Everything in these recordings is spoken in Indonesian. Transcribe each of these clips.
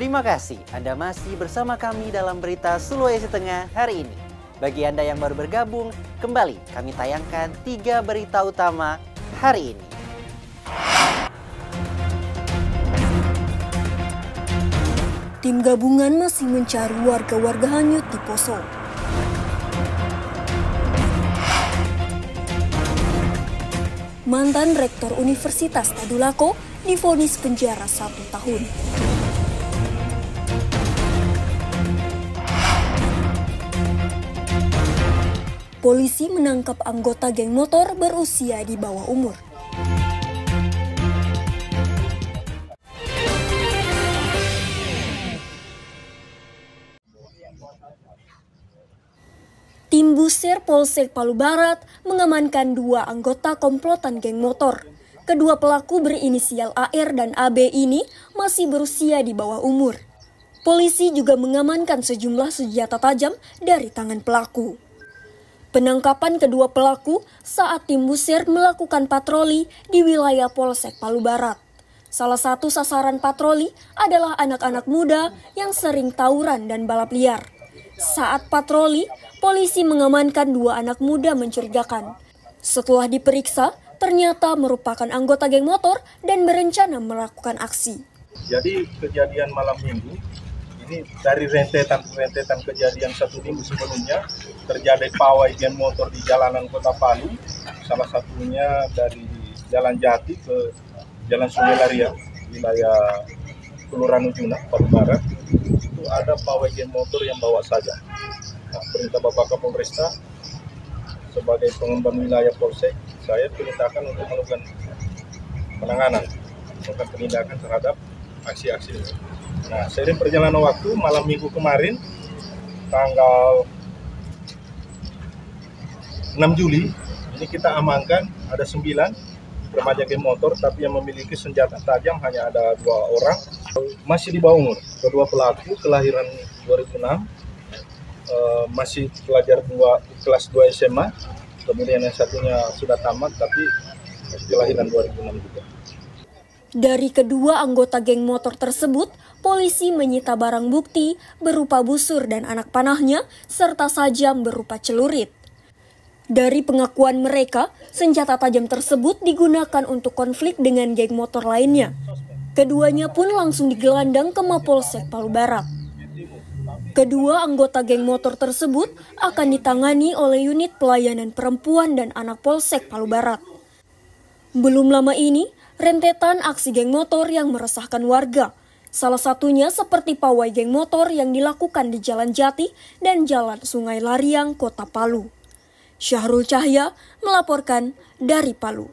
Terima kasih Anda masih bersama kami dalam berita Sulawesi Tengah hari ini. Bagi Anda yang baru bergabung, kembali kami tayangkan 3 berita utama hari ini. Tim gabungan masih mencari warga-warga hanyut di Poso. Mantan Rektor Universitas Tadulako divonis penjara 1 tahun. Polisi menangkap anggota geng motor berusia di bawah umur. Tim Buser Polsek Palu Barat mengamankan 2 anggota komplotan geng motor. Kedua pelaku berinisial AR dan AB ini masih berusia di bawah umur. Polisi juga mengamankan sejumlah senjata tajam dari tangan pelaku. Penangkapan kedua pelaku saat tim Buser melakukan patroli di wilayah Polsek Palu Barat. Salah satu sasaran patroli adalah anak-anak muda yang sering tawuran dan balap liar. Saat patroli, polisi mengamankan 2 anak muda mencurigakan. Setelah diperiksa, ternyata merupakan anggota geng motor dan berencana melakukan aksi. Jadi kejadian malam minggu, ini dari rentetan kejadian 1 minggu sebelumnya, terjadi pawai geng motor di jalanan Kota Palu, salah satunya dari Jalan Jati ke Jalan Sungai Laria, wilayah Kelurahan Ujuna, Palu Barat. Itu ada pawai geng motor yang bawa saja. Nah, perintah Bapak Kapolresta sebagai pengemban wilayah Polsek, saya perintahkan untuk melakukan penanganan, melakukan penindakan terhadap aksi-aksi ini. Nah, seiring perjalanan waktu, malam minggu kemarin, tanggal 6 Juli, ini kita amankan ada 9 remaja geng motor, tapi yang memiliki senjata tajam hanya ada 2 orang, masih di bawah umur. Kedua pelaku kelahiran 2006, masih pelajar kelas 2 SMA, kemudian yang satunya sudah tamat tapi kelahiran 2006 juga. Dari kedua anggota geng motor tersebut, polisi menyita barang bukti berupa busur dan anak panahnya serta sajam berupa celurit. Dari pengakuan mereka, senjata tajam tersebut digunakan untuk konflik dengan geng motor lainnya. Keduanya pun langsung digelandang ke Mapolsek Palu Barat. Kedua anggota geng motor tersebut akan ditangani oleh unit pelayanan perempuan dan anak Polsek Palu Barat. Belum lama ini, rentetan aksi geng motor yang meresahkan warga. Salah satunya seperti pawai geng motor yang dilakukan di Jalan Jati dan Jalan Sungai Lariang, Kota Palu. Syahrul Cahya melaporkan dari Palu.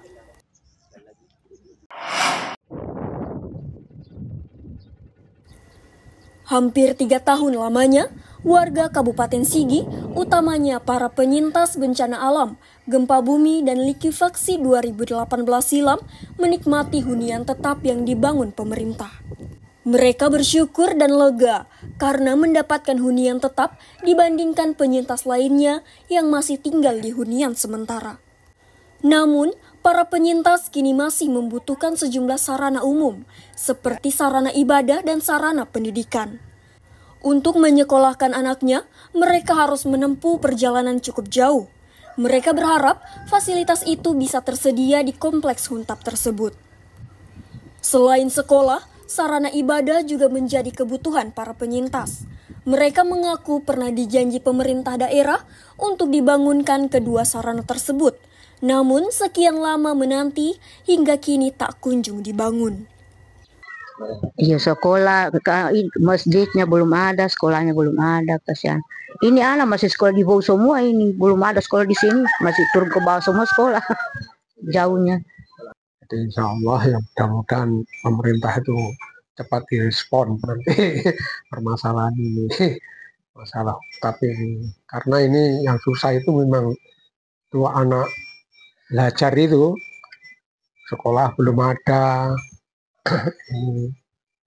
Hampir 3 tahun lamanya, warga Kabupaten Sigi, utamanya para penyintas bencana alam, gempa bumi dan likuifaksi 2018 silam, menikmati hunian tetap yang dibangun pemerintah. Mereka bersyukur dan lega karena mendapatkan hunian tetap dibandingkan penyintas lainnya yang masih tinggal di hunian sementara. Namun, para penyintas kini masih membutuhkan sejumlah sarana umum, seperti sarana ibadah dan sarana pendidikan. Untuk menyekolahkan anaknya, mereka harus menempuh perjalanan cukup jauh. Mereka berharap fasilitas itu bisa tersedia di kompleks Huntap tersebut. Selain sekolah, sarana ibadah juga menjadi kebutuhan para penyintas. Mereka mengaku pernah dijanji pemerintah daerah untuk dibangunkan kedua sarana tersebut. Namun sekian lama menanti hingga kini tak kunjung dibangun. Iya, sekolah, masjidnya belum ada, sekolahnya belum ada, kasihan. Ini anak masih sekolah di bawah semua, ini belum ada sekolah di sini, masih turun ke bawah semua sekolah, jauhnya. Jadi insya Allah ya mudah-mudahan pemerintah itu cepat direspon nanti permasalahan ini. Masalah, tapi karena ini yang susah itu memang 2 anak belajar itu, sekolah belum ada. Ini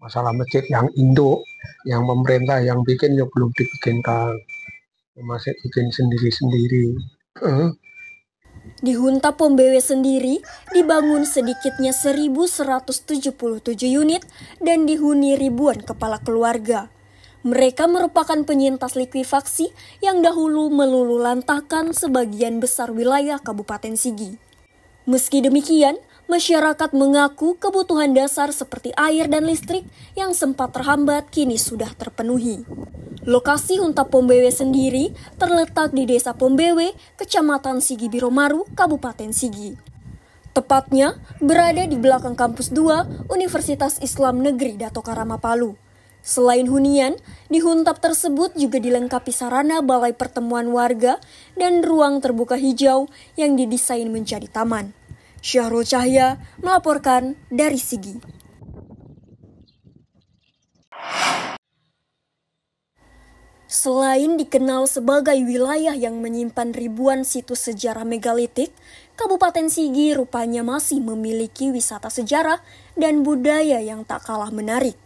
masalah masjid yang induk, yang pemerintah yang bikin ya belum dibikinkan, masih bikin sendiri-sendiri. Di Hunta Pombewe sendiri dibangun sedikitnya 1.177 unit dan dihuni ribuan kepala keluarga. Mereka merupakan penyintas likuifaksi yang dahulu meluluh lantakan sebagian besar wilayah Kabupaten Sigi. Meski demikian, masyarakat mengaku kebutuhan dasar seperti air dan listrik yang sempat terhambat kini sudah terpenuhi. Lokasi Hunta Pombewe sendiri terletak di Desa Pombewe, Kecamatan Sigi Biromaru, Kabupaten Sigi. Tepatnya berada di belakang kampus 2 Universitas Islam Negeri Dato Karama Palu. Selain hunian, di Huntap tersebut juga dilengkapi sarana balai pertemuan warga dan ruang terbuka hijau yang didesain menjadi taman. Syahrul Cahya melaporkan dari Sigi. Selain dikenal sebagai wilayah yang menyimpan ribuan situs sejarah megalitik, Kabupaten Sigi rupanya masih memiliki wisata sejarah dan budaya yang tak kalah menarik.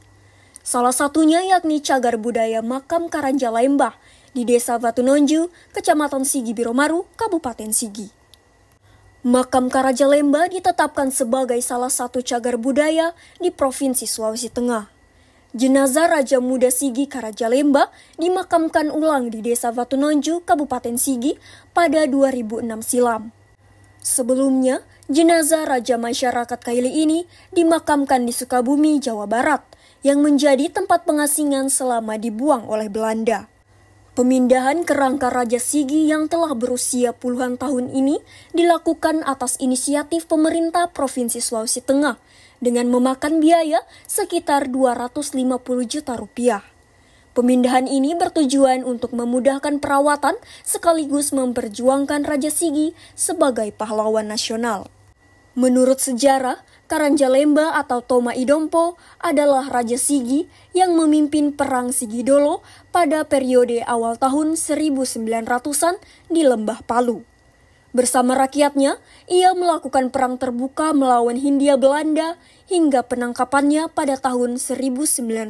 Salah satunya yakni cagar budaya Makam Karanjalembah di Desa Vatunonju, Kecamatan Sigi Biromaru, Kabupaten Sigi. Makam Karanjalembah ditetapkan sebagai salah satu cagar budaya di Provinsi Sulawesi Tengah. Jenazah Raja Muda Sigi Karanjalembah dimakamkan ulang di Desa Vatunonju, Kabupaten Sigi pada 2006 silam. Sebelumnya, jenazah Raja Masyarakat Kaili ini dimakamkan di Sukabumi, Jawa Barat, yang menjadi tempat pengasingan selama dibuang oleh Belanda. Pemindahan kerangka Raja Sigi yang telah berusia puluhan tahun ini dilakukan atas inisiatif pemerintah Provinsi Sulawesi Tengah dengan memakan biaya sekitar 250 juta rupiah. Pemindahan ini bertujuan untuk memudahkan perawatan sekaligus memperjuangkan Raja Sigi sebagai pahlawan nasional. Menurut sejarah, Karanjalembah atau Toma Idompo adalah Raja Sigi yang memimpin Perang Sigidolo pada periode awal tahun 1900-an di Lembah Palu. Bersama rakyatnya, ia melakukan perang terbuka melawan Hindia Belanda hingga penangkapannya pada tahun 1905.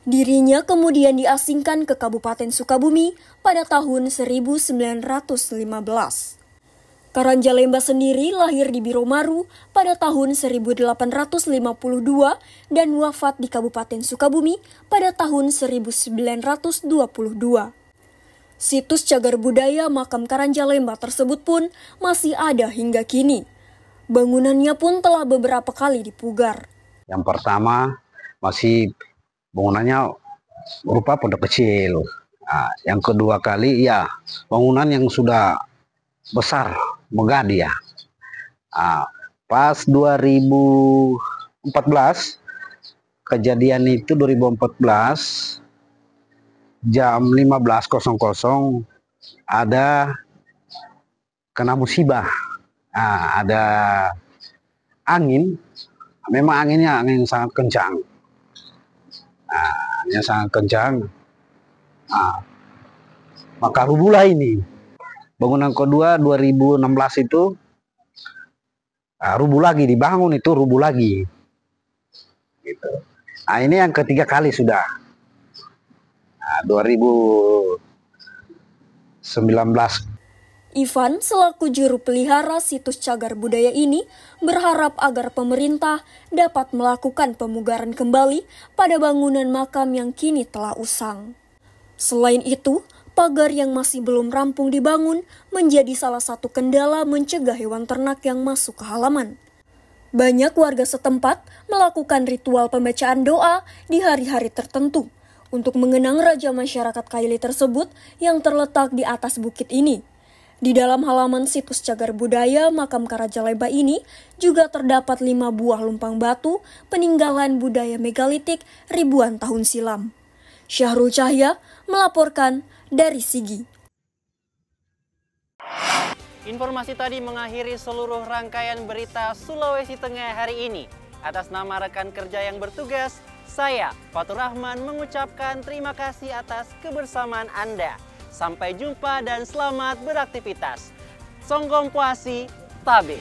Dirinya kemudian diasingkan ke Kabupaten Sukabumi pada tahun 1915. Karanjalembah sendiri lahir di Biromaru pada tahun 1852 dan wafat di Kabupaten Sukabumi pada tahun 1922. Situs cagar budaya Makam Karanjalembah tersebut pun masih ada hingga kini. Bangunannya pun telah beberapa kali dipugar. Yang pertama masih bangunannya berupa pondok kecil. Nah, yang kedua kali ya bangunan yang sudah besar, megah dia. Nah, pas 2014 kejadian itu 2014 jam 15.00 ada kena musibah. Nah, ada angin, memang anginnya angin sangat kencang. Nah, anginnya sangat kencang. Nah, maka rubuhlah ini. Bangunan kedua 2016 itu rubuh lagi, dibangun itu rubuh lagi. Gitu. Nah, ini yang ketiga kali sudah. 2019. Ivan selaku juru pelihara situs cagar budaya ini berharap agar pemerintah dapat melakukan pemugaran kembali pada bangunan makam yang kini telah usang. Selain itu, pagar yang masih belum rampung dibangun menjadi salah satu kendala mencegah hewan ternak yang masuk ke halaman. Banyak warga setempat melakukan ritual pembacaan doa di hari-hari tertentu untuk mengenang Raja Masyarakat Kaili tersebut yang terletak di atas bukit ini. Di dalam halaman situs cagar budaya Makam Karanjalembah ini juga terdapat 5 buah lumpang batu peninggalan budaya megalitik ribuan tahun silam. Syahrul Cahya melaporkan dari Sigi. Informasi tadi mengakhiri seluruh rangkaian berita Sulawesi Tengah hari ini. Atas nama rekan kerja yang bertugas, saya, Fatur Rahman, mengucapkan terima kasih atas kebersamaan Anda. Sampai jumpa dan selamat beraktivitas. Songgong Puasi, Tabe.